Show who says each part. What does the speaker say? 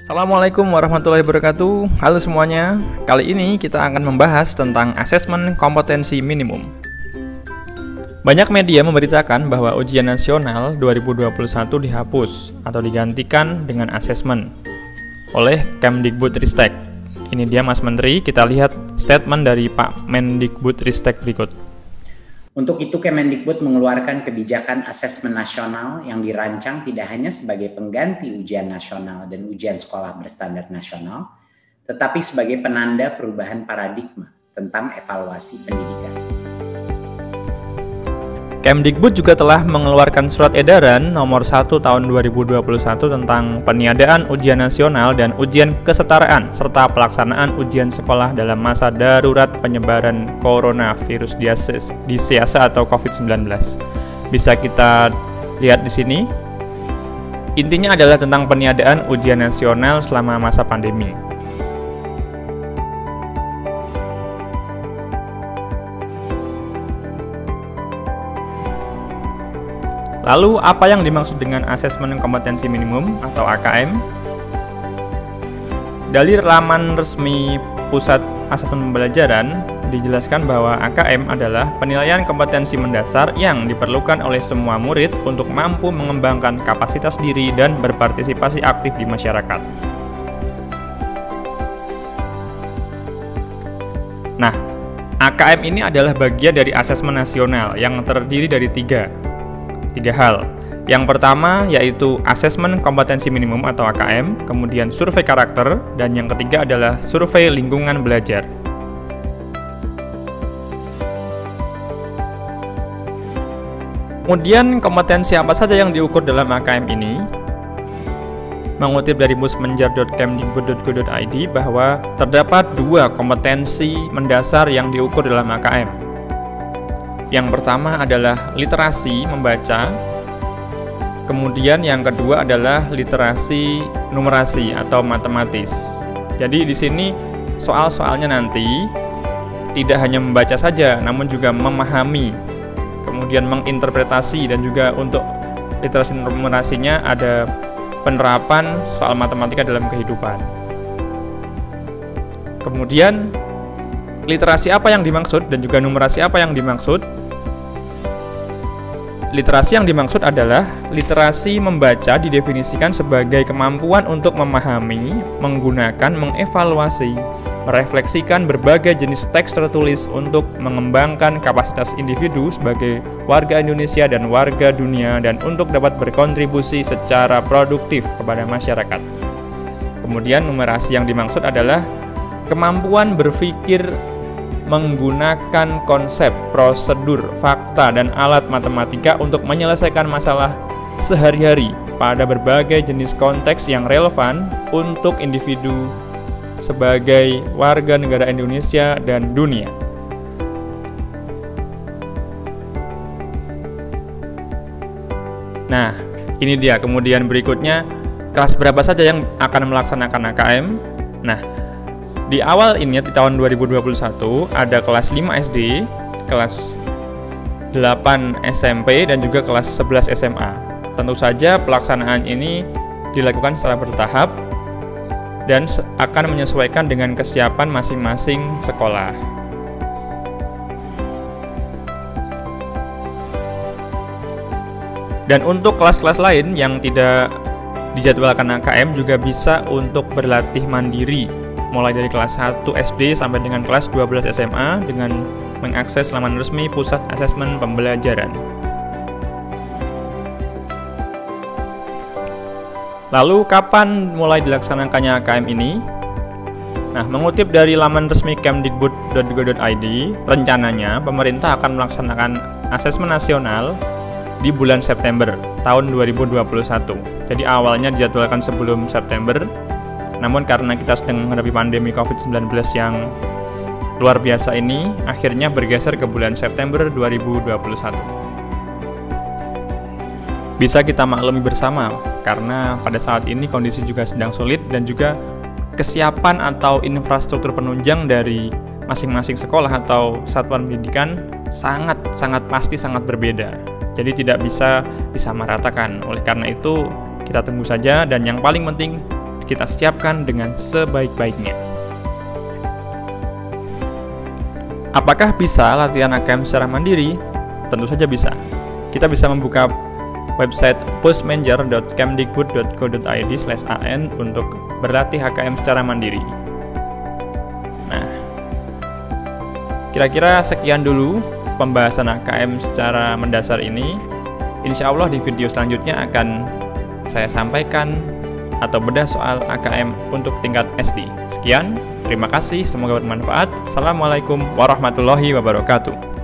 Speaker 1: Assalamualaikum warahmatullahi wabarakatuh. Halo semuanya. Kali ini kita akan membahas tentang asesmen kompetensi minimum. Banyak media memberitakan bahwa ujian nasional 2021 dihapus atau digantikan dengan asesmen oleh Kemdikbudristek. Ini dia Mas Menteri, kita lihat statement dari Pak Mendikbudristek berikut.
Speaker 2: Untuk itu Kemendikbud mengeluarkan kebijakan asesmen nasional yang dirancang tidak hanya sebagai pengganti ujian nasional dan ujian sekolah berstandar nasional, tetapi sebagai penanda perubahan paradigma tentang evaluasi pendidikan.
Speaker 1: Kemdikbud juga telah mengeluarkan surat edaran nomor 1 tahun 2021 tentang peniadaan ujian nasional dan ujian kesetaraan serta pelaksanaan ujian sekolah dalam masa darurat penyebaran coronavirus disease atau COVID-19. Bisa kita lihat di sini. Intinya adalah tentang peniadaan ujian nasional selama masa pandemi. Lalu, apa yang dimaksud dengan asesmen kompetensi minimum atau AKM? Dari laman resmi Pusat Asesmen Pembelajaran, dijelaskan bahwa AKM adalah penilaian kompetensi mendasar yang diperlukan oleh semua murid untuk mampu mengembangkan kapasitas diri dan berpartisipasi aktif di masyarakat. Nah, AKM ini adalah bagian dari asesmen nasional yang terdiri dari tiga hal. Yang pertama yaitu asesmen kompetensi minimum atau AKM, kemudian survei karakter, dan yang ketiga adalah survei lingkungan belajar. Kemudian kompetensi apa saja yang diukur dalam AKM ini? Mengutip dari musmenjar.kemdikbud.go.id bahwa terdapat dua kompetensi mendasar yang diukur dalam AKM. Yang pertama adalah literasi membaca, kemudian yang kedua adalah literasi numerasi atau matematis. Jadi di sini soal-soalnya nanti tidak hanya membaca saja, namun juga memahami, kemudian menginterpretasi, dan juga untuk literasi numerasinya ada penerapan soal matematika dalam kehidupan. Kemudian literasi apa yang dimaksud dan juga numerasi apa yang dimaksud? Literasi yang dimaksud adalah literasi membaca didefinisikan sebagai kemampuan untuk memahami, menggunakan, mengevaluasi, merefleksikan berbagai jenis teks tertulis untuk mengembangkan kapasitas individu sebagai warga Indonesia dan warga dunia dan untuk dapat berkontribusi secara produktif kepada masyarakat. Kemudian numerasi yang dimaksud adalah kemampuan berpikir menggunakan konsep, prosedur, fakta, dan alat matematika untuk menyelesaikan masalah sehari-hari pada berbagai jenis konteks yang relevan untuk individu sebagai warga negara Indonesia dan dunia. Nah, ini dia. Kemudian berikutnya, kelas berapa saja yang akan melaksanakan AKM? Nah, di awal ini di tahun 2021 ada kelas 5 SD, kelas 8 SMP, dan juga kelas 11 SMA. Tentu saja pelaksanaan ini dilakukan secara bertahap dan akan menyesuaikan dengan kesiapan masing-masing sekolah. Dan untuk kelas-kelas lain yang tidak dijadwalkan AKM juga bisa untuk berlatih mandiri, mulai dari kelas 1 SD sampai dengan kelas 12 SMA dengan mengakses laman resmi Pusat Asesmen Pembelajaran. Lalu kapan mulai dilaksanakannya AKM ini? Nah, mengutip dari laman resmi kemdikbud.go.id, rencananya pemerintah akan melaksanakan asesmen nasional di bulan September tahun 2021. Jadi awalnya dijadwalkan sebelum September, namun karena kita sedang menghadapi pandemi COVID-19 yang luar biasa ini, akhirnya bergeser ke bulan September 2021. Bisa kita maklumi bersama, karena pada saat ini kondisi juga sedang sulit dan juga kesiapan atau infrastruktur penunjang dari masing-masing sekolah atau satuan pendidikan sangat pasti sangat berbeda. Jadi tidak bisa disamaratakan. Oleh karena itu, kita tunggu saja, dan yang paling penting kita siapkan dengan sebaik-baiknya. Apakah bisa latihan AKM secara mandiri? Tentu saja bisa. Kita bisa membuka website postmanager.kemdikbud.go.id/an untuk berlatih AKM secara mandiri. Nah, kira-kira sekian dulu pembahasan AKM secara mendasar ini. Insya Allah di video selanjutnya akan saya sampaikan atau bedah soal AKM untuk tingkat SD. Sekian, terima kasih, semoga bermanfaat. Assalamualaikum warahmatullahi wabarakatuh.